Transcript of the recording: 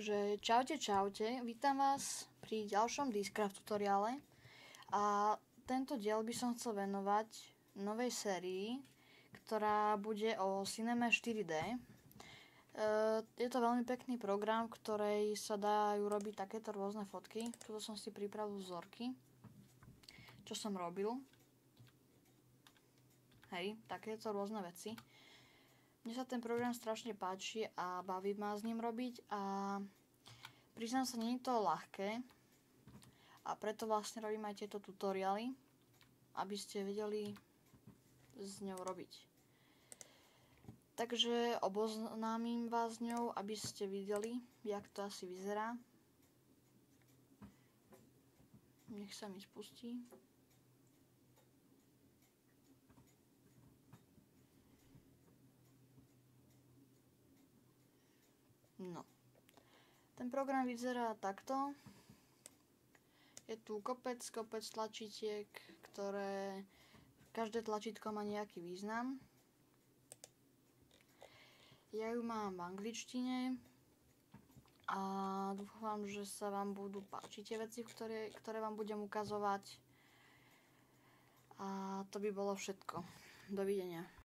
Takže čaute, vítam vás pri ďalšom Discraft tutoriále a tento diel by som chcel venovať novej sérii, ktorá bude o Cinema 4D. Je to veľmi pekný program, v ktorej sa dajú robiť takéto rôzne fotky. Tuto som si pripravil vzorky, čo som robil. Hej, takéto rôzne veci. Mne sa ten program strašne páči a baví ma s ním robiť a priznám sa, nie je to ľahké a preto vlastne robím aj tieto tutoriály, aby ste vedeli s ňou robiť. Takže oboznámim vás s ňou, aby ste videli, jak to asi vyzerá. Nech sa mi spustí. No, ten program vyzerá takto. Je tu kopec tlačítiek, ktoré každé tlačítko má nejaký význam. Ja ju mám v angličtine a dúfam, že sa vám budú páčiť tie veci, ktoré vám budem ukazovať. A to by bolo všetko. Dovidenia.